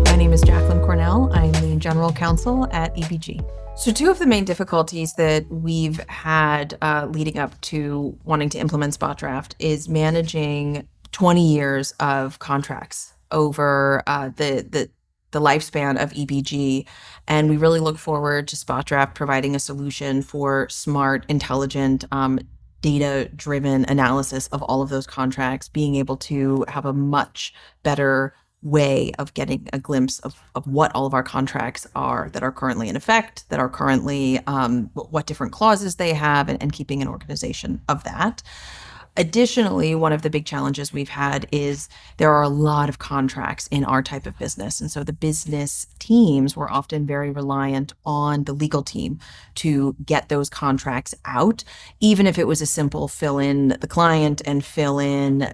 My name is Jacqueline Cornell. I'm the General Counsel at EBG. So two of the main difficulties that we've had leading up to wanting to implement SpotDraft is managing 20 years of contracts over the lifespan of EBG. And we really look forward to SpotDraft providing a solution for smart, intelligent, data-driven analysis of all of those contracts, being able to have a much better way of getting a glimpse of what all of our contracts are that are currently in effect, that are currently, what different clauses they have, and keeping an organization of that. Additionally, one of the big challenges we've had is there are a lot of contracts in our type of business. And so the business teams were often very reliant on the legal team to get those contracts out, even if it was a simple fill in the client and fill in,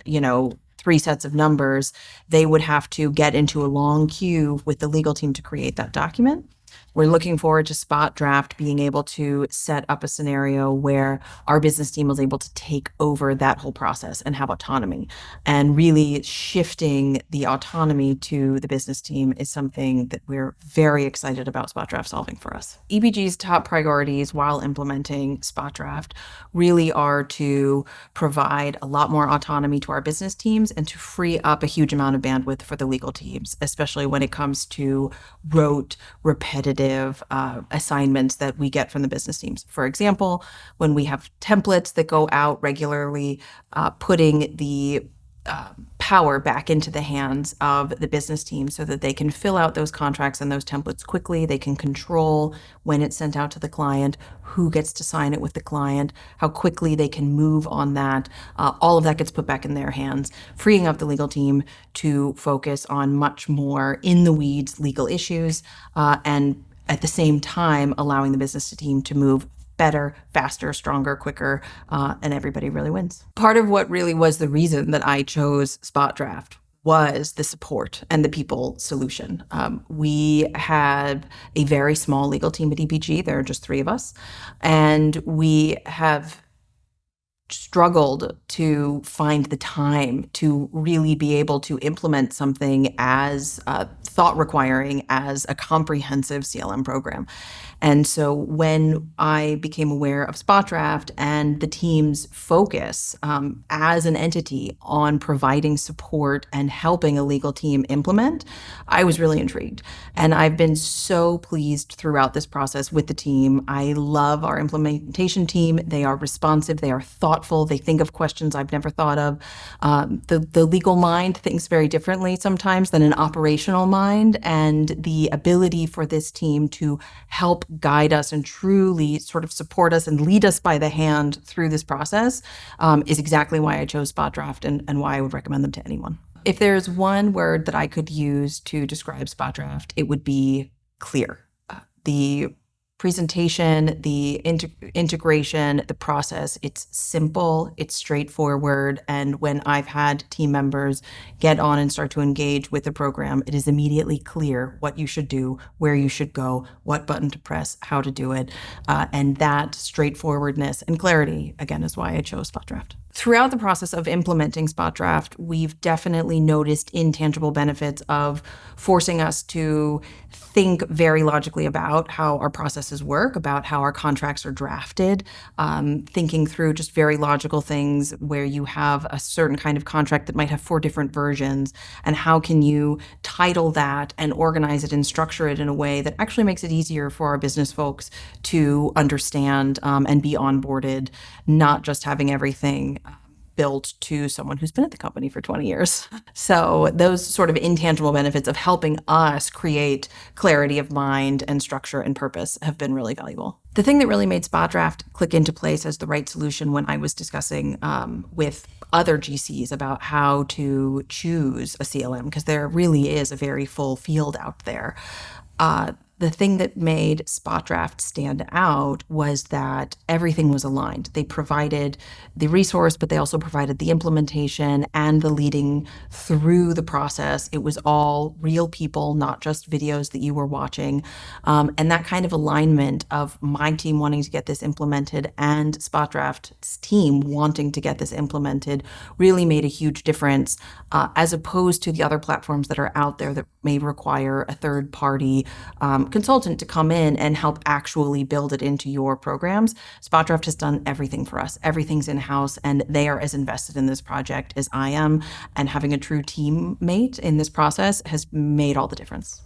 3 sets of numbers. They would have to get into a long queue with the legal team to create that document. We're looking forward to SpotDraft being able to set up a scenario where our business team was able to take over that whole process and have autonomy. And really shifting the autonomy to the business team is something that we're very excited about SpotDraft solving for us. EBG's top priorities while implementing SpotDraft really are to provide a lot more autonomy to our business teams and to free up a huge amount of bandwidth for the legal teams, especially when it comes to rote, repetitive assignments that we get from the business teams. For example, when we have templates that go out regularly, putting the power back into the hands of the business team so that they can fill out those contracts and those templates quickly. They can control when it's sent out to the client, who gets to sign it with the client, how quickly they can move on that. All of that gets put back in their hands, freeing up the legal team to focus on much more in the weeds legal issues, and at the same time allowing the business team to move better, faster, stronger, quicker, and everybody really wins. Part of what really was the reason that I chose SpotDraft was the support and the people solution. We had a very small legal team at EBG. There are just 3 of us. And we have struggled to find the time to really be able to implement something as thought requiring as a comprehensive CLM program. And so when I became aware of SpotDraft and the team's focus as an entity on providing support and helping a legal team implement, I was really intrigued. And I've been so pleased throughout this process with the team. I love our implementation team. They are responsive. They are thoughtful. They think of questions I've never thought of. The legal mind thinks very differently sometimes than an operational mind. And the ability for this team to help guide us and truly sort of support us and lead us by the hand through this process is exactly why I chose SpotDraft and why I would recommend them to anyone. If there's one word that I could use to describe SpotDraft, it would be clear. The presentation, the integration, the process, it's simple, it's straightforward. And when I've had team members get on and start to engage with the program, it is immediately clear what you should do, where you should go, what button to press, how to do it. And that straightforwardness and clarity, again, is why I chose SpotDraft. Throughout the process of implementing SpotDraft, we've definitely noticed intangible benefits of forcing us to think very logically about how our processes work, about how our contracts are drafted, thinking through just very logical things where you have a certain kind of contract that might have 4 different versions, and how can you title that and organize it and structure it in a way that actually makes it easier for our business folks to understand and be onboarded, not just having everything built to someone who's been at the company for 20 years. So those sort of intangible benefits of helping us create clarity of mind and structure and purpose have been really valuable. The thing that really made SpotDraft click into place as the right solution when I was discussing with other GCs about how to choose a CLM, because there really is a very full field out there, The thing that made SpotDraft stand out was that everything was aligned. They provided the resource, but they also provided the implementation and the leading through the process. It was all real people, not just videos that you were watching. And that kind of alignment of my team wanting to get this implemented and SpotDraft's team wanting to get this implemented really made a huge difference, as opposed to the other platforms that are out there that may require a third party consultant to come in and help actually build it into your programs. SpotDraft has done everything for us. Everything's in-house, and they are as invested in this project as I am. And having a true teammate in this process has made all the difference.